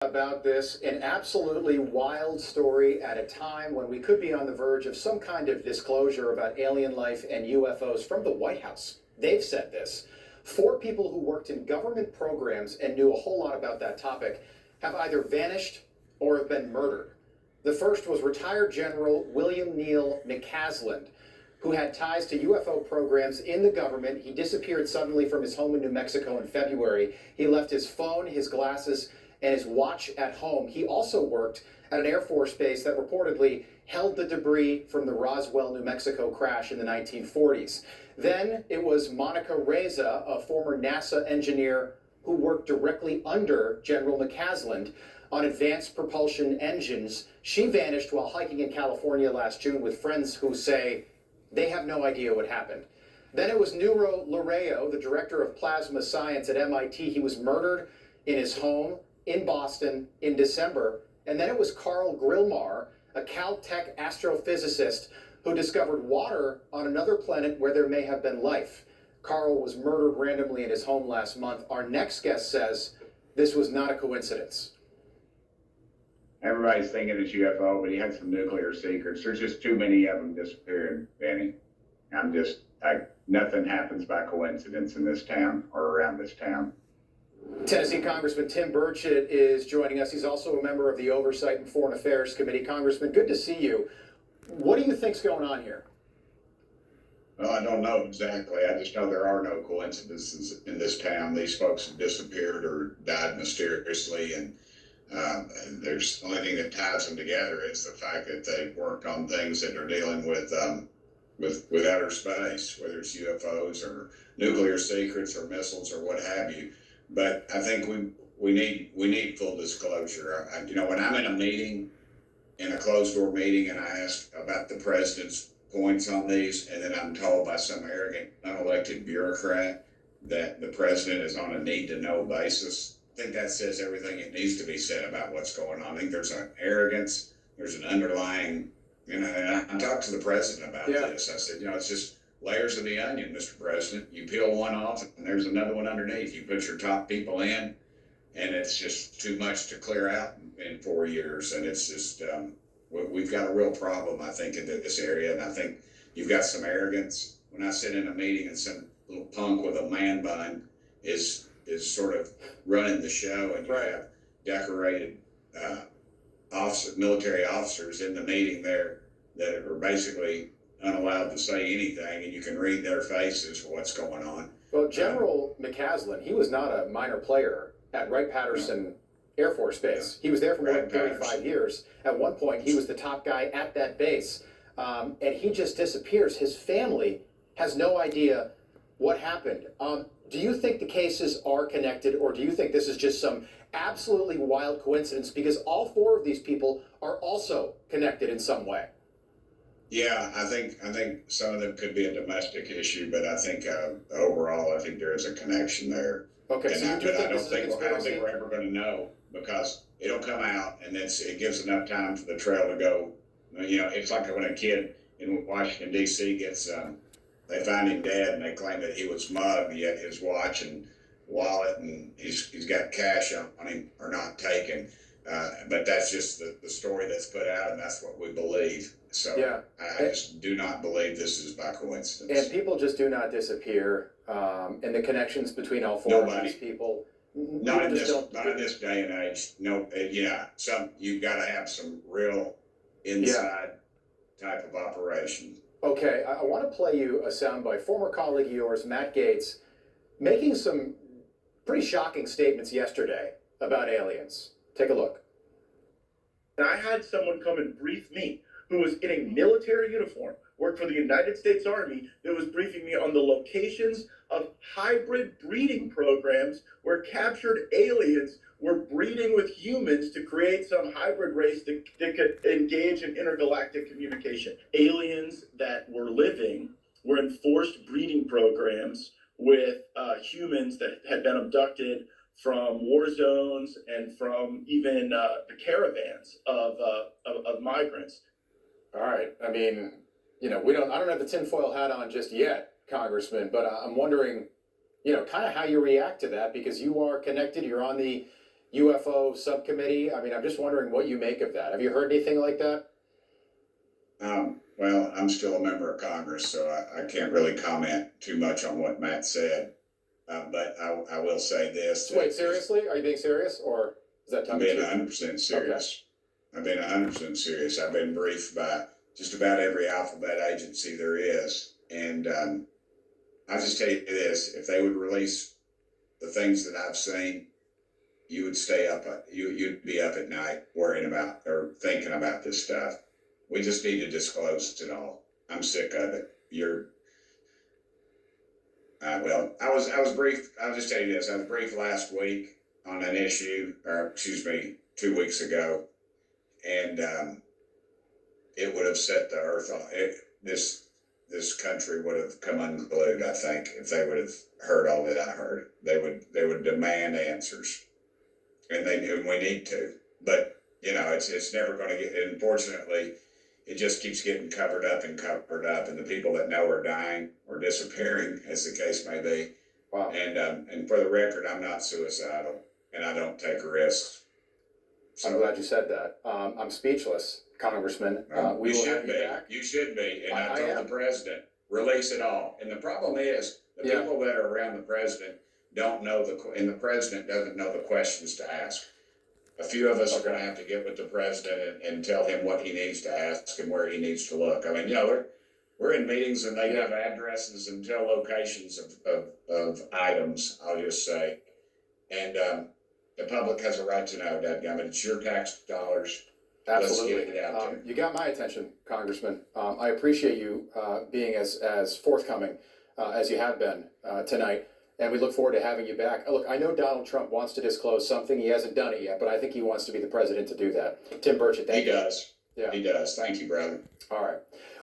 About this, an absolutely wild story at a time when we could be on the verge of some kind of disclosure about alien life and UFOs from the White House. They've said this. Four people who worked in government programs and knew a whole lot about that topic have either vanished or have been murdered. The first was retired General William Neal McCasland, who had ties to UFO programs in the government. He disappeared suddenly from his home in New Mexico in February. He left his phone, his glasses, and his watch at home. He also worked at an Air Force base that reportedly held the debris from the Roswell, New Mexico crash in the 1940s. Then it was Monica Reza, a former NASA engineer who worked directly under General McCasland on advanced propulsion engines. She vanished while hiking in California last June with friends who say they have no idea what happened. Then it was Nuro Lareyo, the director of plasma science at MIT. He was murdered in his home in Boston in December. And then it was Carl Grillmar, a Caltech astrophysicist who discovered water on another planet where there may have been life. Carl was murdered randomly in his home last month. Our next guest says this was not a coincidence. Everybody's thinking it's UFO, but he had some nuclear secrets. There's just too many of them disappearing, Benny. Nothing happens by coincidence in this town or around this town. Tennessee Congressman Tim Burchett is joining us. He's also a member of the Oversight and Foreign Affairs Committee. Congressman, good to see you. What do you think's going on here? Well, I don't know exactly. I just know there are no coincidences in this town. These folks have disappeared or died mysteriously, and there's the only thing that ties them together is the fact that they worked on things that are dealing with outer space, whether it's UFOs or nuclear secrets or missiles or what have you. But I think we need full disclosure. When I'm in a meeting, in a closed door meeting, and I ask about the president's points on these, and then I'm told by some arrogant, unelected bureaucrat that the president is on a need-to-know basis, I think that says everything it needs to be said about what's going on. I think there's an arrogance, there's an underlying, and I talked to the president about this. I said, it's just layers of the onion, Mr. President. You peel one off, and there's another one underneath. You put your top people in, and it's just too much to clear out in 4 years. And it's just, we've got a real problem, I think, in this area. And I think you've got some arrogance. When I sit in a meeting and some little punk with a man bun is sort of running the show, and you have decorated military officers in the meeting there that are basically unallowed to say anything, and you can read their faces for what's going on. Well, General McCasland, he was not a minor player at Wright-Patterson Air Force Base. He was there for more than 35 years. At one point, he was the top guy at that base, and he just disappears. His family has no idea what happened. Do you think the cases are connected, or do you think this is just some absolutely wild coincidence because all four of these people are also connected in some way? Yeah, I think some of them could be a domestic issue, but I think overall, I think there is a connection there. Okay, and so you do think this is a conspiracy? I don't think we're ever going to know, because it'll come out, and it gives enough time for the trail to go. It's like when a kid in Washington, D.C. gets, they find him dead, and they claim that he was mugged, yet his watch and wallet and he's got cash on him are not taken. But that's just the story that's put out, and that's what we believe. So I just do not believe this is by coincidence. And people just do not disappear. And the connections between all four of these people. Not in this day and age. No, you've got to have some real inside type of operation. Okay, I want to play you a soundbite. Former colleague of yours, Matt Gaetz, making some pretty shocking statements yesterday about aliens. Take a look. And I had someone come and brief me who was in a military uniform, worked for the United States Army, that was briefing me on the locations of hybrid breeding programs where captured aliens were breeding with humans to create some hybrid race that could engage in intergalactic communication. Aliens that were living were in forced breeding programs with humans that had been abducted from war zones and from even the caravans of migrants. All right. I mean, I don't have the tinfoil hat on just yet, Congressman, but I'm wondering, kind of how you react to that, because you are connected. You're on the UFO subcommittee. I mean, I'm just wondering what you make of that. Have you heard anything like that? Well, I'm still a member of Congress, so I can't really comment too much on what Matt said. But I will say this. Wait, seriously? Are you being serious, or is that I'm tongue being in cheek? 100% serious. I've been 100% serious. I've been briefed by just about every alphabet agency there is. And I'll just tell you this, if they would release the things that I've seen, you would stay up, you'd be up at night worrying about or thinking about this stuff. We just need to disclose it all. I'm sick of it. Well, I was briefed. I'll just tell you this. I was briefed last week on an issue, or excuse me, 2 weeks ago, and it would have set the earth on. This country would have come unglued. I think if they would have heard all that I heard, they would demand answers, and they knew we need to. But it's never going to get. Unfortunately, it just keeps getting covered up, and the people that know are dying or disappearing, as the case may be. Wow. And for the record, I'm not suicidal, and I don't take risks. I'm glad you said that. I'm speechless, Congressman. We You will should have you be. back. You should be. And I I told am. the president, release it all. And the problem is, the Yeah. people that are around the president don't know and the president doesn't know the questions to ask. A few of us are going to have to get with the president and tell him what he needs to ask and where he needs to look. I mean, we're in meetings and they give addresses and tell locations of items, I'll just say. And the public has a right to know, dadgummit. It's your tax dollars. Absolutely. Let's get it out there. You got my attention, Congressman. I appreciate you being as forthcoming as you have been tonight, and we look forward to having you back. Look, I know Donald Trump wants to disclose something. He hasn't done it yet, but I think he wants to be the president to do that. Tim Burchett, thank you. He does. Yeah. He does. Thank you, brother. All right.